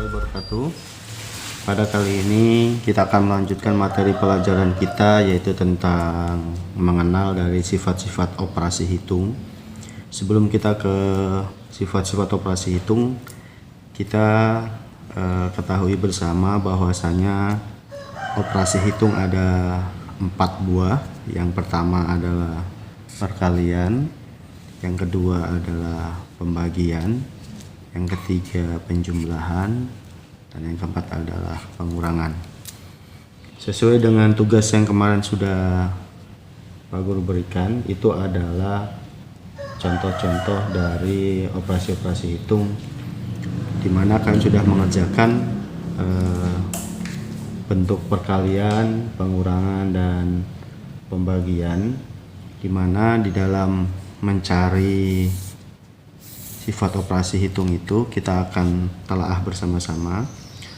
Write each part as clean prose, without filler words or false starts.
wabarakatuh. Pada kali ini kita akan melanjutkan materi pelajaran kita, yaitu tentang mengenal dari sifat-sifat operasi hitung. Sebelum kita ke sifat-sifat operasi hitung, kita ketahui bersama bahwasanya operasi hitung ada 4 buah. Yang pertama adalah perkalian, yang kedua adalah pembagian, yang ketiga penjumlahan, dan yang keempat adalah pengurangan. Sesuai dengan tugas yang kemarin sudah Pak Guru berikan, itu adalah contoh-contoh dari operasi-operasi hitung, di mana kalian sudah mengerjakan bentuk perkalian, pengurangan, dan pembagian, di mana di dalam mencari sifat operasi hitung itu kita akan telaah bersama-sama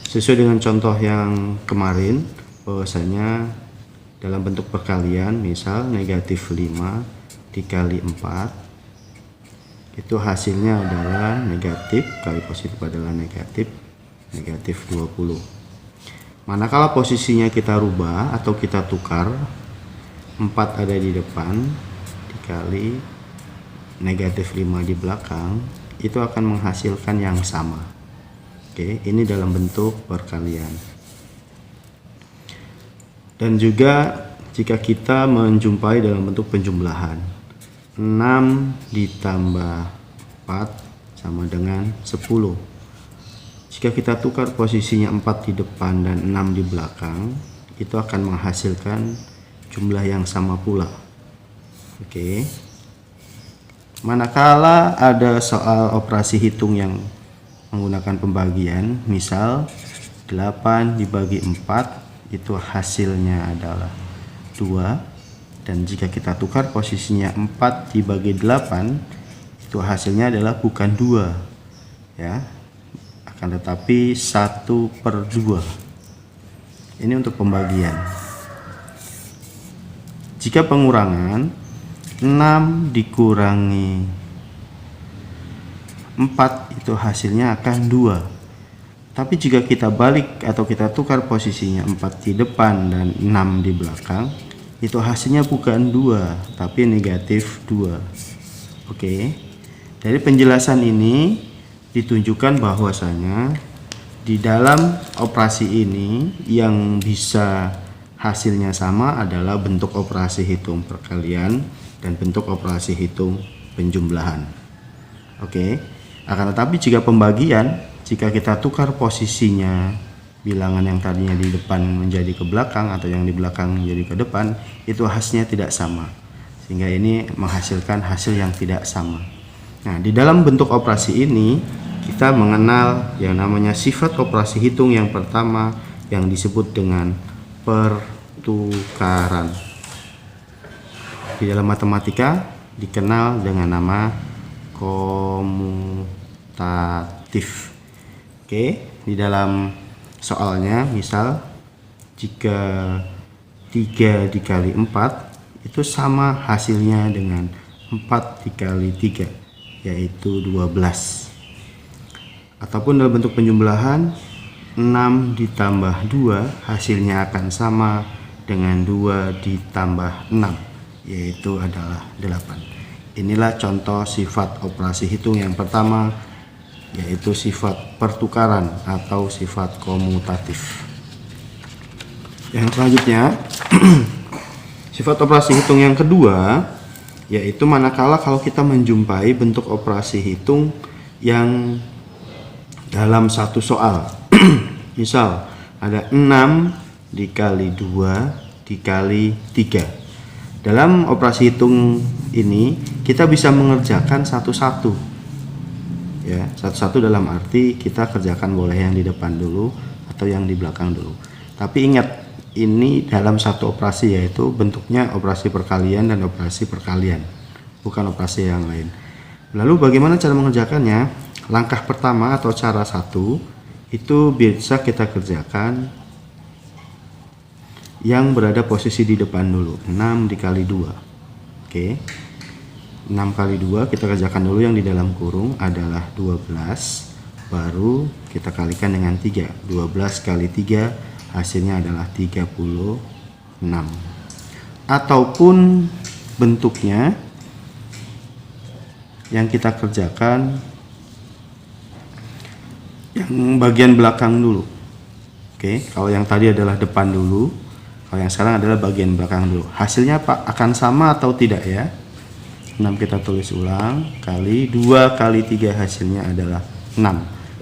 sesuai dengan contoh yang kemarin, bahwasanya dalam bentuk perkalian, misal negatif 5 dikali 4, itu hasilnya adalah negatif, kali positif adalah negatif 20. Manakala posisinya kita rubah atau kita tukar, 4 ada di depan dikali negatif 5 di belakang, itu akan menghasilkan yang sama. Oke, ini dalam bentuk perkalian. Dan juga jika kita menjumpai dalam bentuk penjumlahan, 6 ditambah 4 sama dengan 10. Jika kita tukar posisinya 4 di depan dan 6 di belakang, itu akan menghasilkan jumlah yang sama pula. Oke. Manakala ada soal operasi hitung yang menggunakan pembagian, misal 8 dibagi 4, itu hasilnya adalah 2. Dan jika kita tukar posisinya 4 dibagi 8, itu hasilnya adalah bukan 2, ya, akan tetapi 1/2. Ini untuk pembagian. Jika pengurangan, 6 dikurangi 4, itu hasilnya akan 2. Tapi jika kita balik atau kita tukar posisinya 4 di depan dan 6 di belakang, itu hasilnya bukan 2 tapi negatif 2. Oke. Dari penjelasan ini ditunjukkan bahwasanya di dalam operasi ini yang bisa hasilnya sama adalah bentuk operasi hitung perkalian dan bentuk operasi hitung penjumlahan. Oke. Akan tetapi jika pembagian, jika kita tukar posisinya bilangan yang tadinya di depan menjadi ke belakang atau yang di belakang menjadi ke depan, itu hasilnya tidak sama. Sehingga ini menghasilkan hasil yang tidak sama. Nah, di dalam bentuk operasi ini kita mengenal yang namanya sifat operasi hitung yang pertama yang disebut dengan pertukaran. Di dalam matematika dikenal dengan nama komutatif. Oke, di dalam soalnya misal jika 3 dikali 4 itu sama hasilnya dengan 4 dikali 3, yaitu 12. Ataupun dalam bentuk penjumlahan, 6 ditambah 2 hasilnya akan sama dengan 2 ditambah 6, yaitu adalah 8. Inilah contoh sifat operasi hitung yang pertama, yaitu sifat pertukaran atau sifat komutatif. Yang selanjutnya sifat operasi hitung yang kedua, yaitu manakala kalau kita menjumpai bentuk operasi hitung yang dalam satu soal. Misal ada 6 dikali 2 dikali 3. Dalam operasi hitung ini kita bisa mengerjakan satu-satu, ya, satu-satu dalam arti kita kerjakan boleh yang di depan dulu atau yang di belakang dulu. Tapi ingat, ini dalam satu operasi, yaitu bentuknya operasi perkalian dan operasi perkalian, bukan operasi yang lain. Lalu bagaimana cara mengerjakannya? Langkah pertama atau cara 1 itu bisa kita kerjakan yang berada posisi di depan dulu, 6 dikali 2. Oke. 6 kali 2 kita kerjakan dulu yang di dalam kurung adalah 12 baru kita kalikan dengan 3. 12 kali 3 hasilnya adalah 36. Ataupun bentuknya yang kita kerjakan yang bagian belakang dulu. Oke, kalau yang tadi adalah depan dulu, kalau yang sekarang adalah bagian belakang dulu. Hasilnya apa? Akan sama atau tidak ya? 6 kita tulis ulang, kali 2 kali 3 hasilnya adalah 6.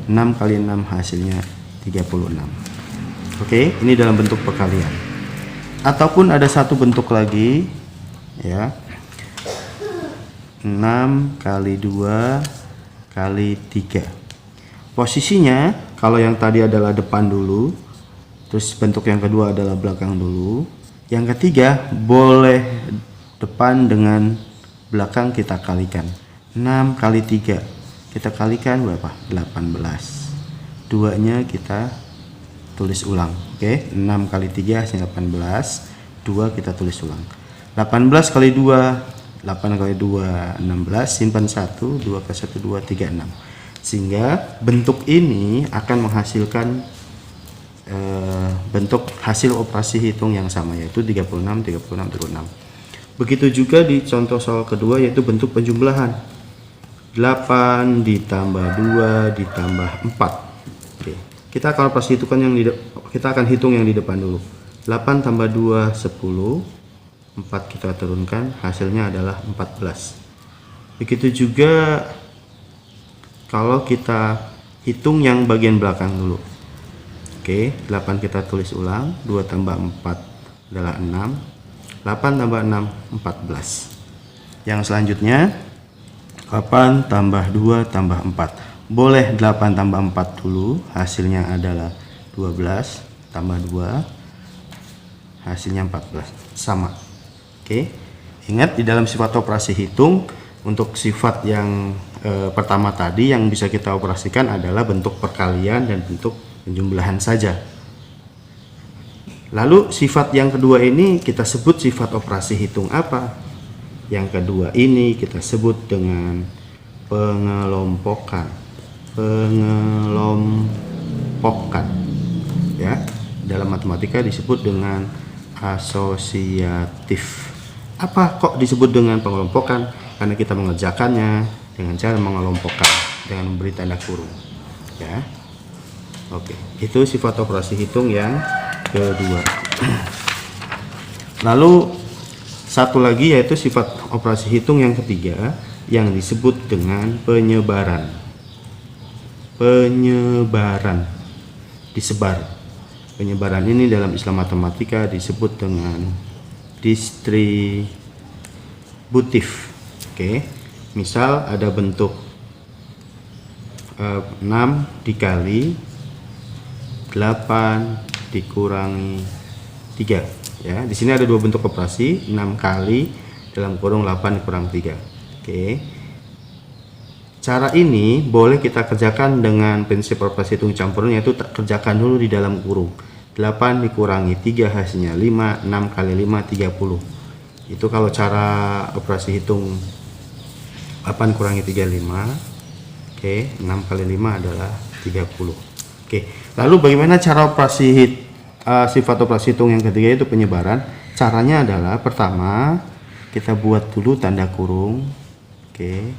6 kali 6 hasilnya 36. Oke, ini dalam bentuk perkalian. Ataupun ada satu bentuk lagi ya. 6 kali 2 kali 3. Posisinya kalau yang tadi adalah depan dulu, terus bentuk yang kedua adalah belakang dulu, yang ketiga boleh depan dengan belakang kita kalikan. 6 kali 3 kita kalikan berapa? 18. 2 nya kita tulis ulang. Oke, 6 kali 3 hasilnya 18. 2 kita tulis ulang. 18 kali 2, 8 kali 2 16, simpan 1, 2 ke 1 2, 3 6. Sehingga bentuk ini akan menghasilkan bentuk hasil operasi hitung yang sama, yaitu 36, 36, 36. Begitu juga di contoh soal kedua, yaitu bentuk penjumlahan. 8 ditambah 2 ditambah 4. Oke, kita akan operasi hitungan yang kita akan hitung yang di depan dulu. 8 tambah 2 10, 4 kita turunkan, hasilnya adalah 14. Begitu juga kalau kita hitung yang bagian belakang dulu. Oke, 8 kita tulis ulang, 2 tambah 4 adalah 6, 8 tambah 6 14. Yang selanjutnya 8 tambah 2 tambah 4. Boleh 8 tambah 4 dulu, hasilnya adalah 12 tambah 2 hasilnya 14. Sama. Oke. Ingat di dalam sifat operasi hitung, untuk sifat yang pertama tadi yang bisa kita operasikan adalah bentuk perkalian dan bentuk penjumlahan saja. Lalu sifat yang kedua ini kita sebut sifat operasi hitung apa? Yang kedua ini kita sebut dengan pengelompokan. Pengelompokan. Ya, dalam matematika disebut dengan asosiatif. Apa kok disebut dengan pengelompokan? Karena kita mengerjakannya dengan cara mengelompokkan dengan memberi tanda kurung. Ya. Oke, itu sifat operasi hitung yang kedua. Lalu satu lagi yaitu sifat operasi hitung yang ketiga yang disebut dengan penyebaran. Penyebaran, disebar. Penyebaran ini dalam Islam matematika disebut dengan distributif. Oke, misal ada bentuk 6 dikali 8 dikurangi 3 ya. Di sini ada dua bentuk operasi, 6 kali dalam kurung 8 dikurang 3. Oke. Cara ini boleh kita kerjakan dengan prinsip operasi hitung campuran, yaitu kerjakan dulu di dalam kurung. 8 dikurangi 3 hasilnya 5, 6 kali 5 30. Itu kalau cara operasi hitung 8 kurangi 3 5. Oke, 6 kali 5 adalah 30. Oke, lalu bagaimana cara operasi sifat operasi hitung yang ketiga itu penyebaran? Caranya adalah pertama kita buat dulu tanda kurung. Oke,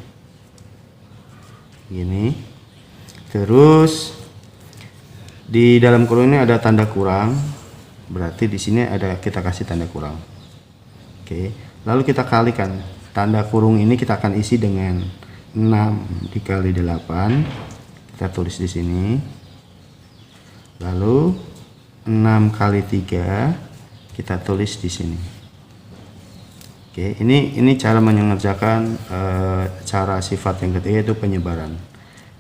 gini. Terus di dalam kurung ini ada tanda kurang, berarti di sini ada kita kasih tanda kurang. Oke, lalu kita kalikan. Tanda kurung ini kita akan isi dengan 6 dikali 8. Kita tulis di sini. Lalu 6 kali 3 kita tulis di sini. Oke, ini cara mengerjakan cara sifat yang ketiga itu penyebaran.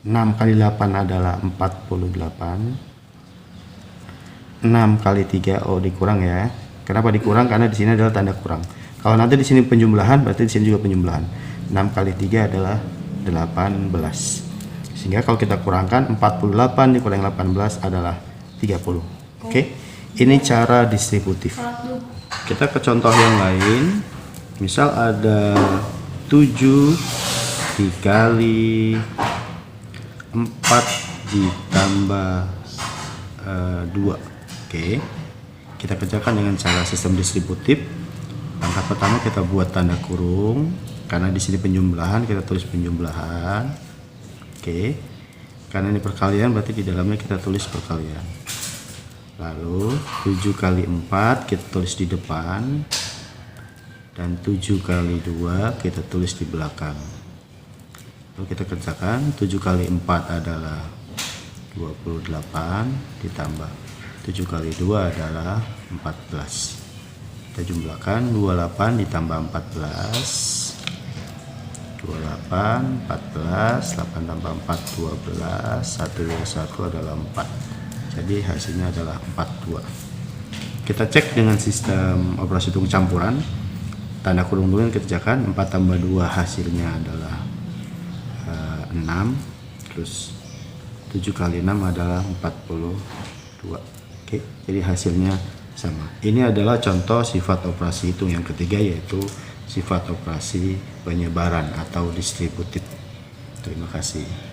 6 kali 8 adalah 48. 6 kali 3 dikurang ya. Kenapa dikurang? Karena di sini adalah tanda kurang. Kalau nanti di sini penjumlahan, berarti di sini juga penjumlahan. 6 kali 3 adalah 18. Sehingga kalau kita kurangkan 48 dikurangi 18 adalah 30. Oke. Ini cara distributif. Kita ke contoh yang lain. Misal ada 7 dikali 4 ditambah 2. Oke, kita kerjakan dengan cara sistem distributif. Langkah pertama kita buat tanda kurung, karena di sini penjumlahan kita tulis penjumlahan. Oke, karena ini perkalian berarti di dalamnya kita tulis perkalian. Lalu 7 kali 4 kita tulis di depan, dan 7 kali 2 kita tulis di belakang. Lalu kita kerjakan. 7 kali 4 adalah 28, ditambah 7 kali 2 adalah 14. Kita jumlahkan. 28 ditambah 14, 28, 14, 8 tambah 4, 12, 1 dua 1 adalah 4. Jadi hasilnya adalah 42. Kita cek dengan sistem operasi hitung campuran. Tanda kurung dulu yang kerjakan. 4 tambah 2 hasilnya adalah 6. Terus 7 kali 6 adalah 42. Oke, jadi hasilnya sama. Ini adalah contoh sifat operasi hitung yang ketiga, yaitu sifat operasi penyebaran atau distributif. Terima kasih.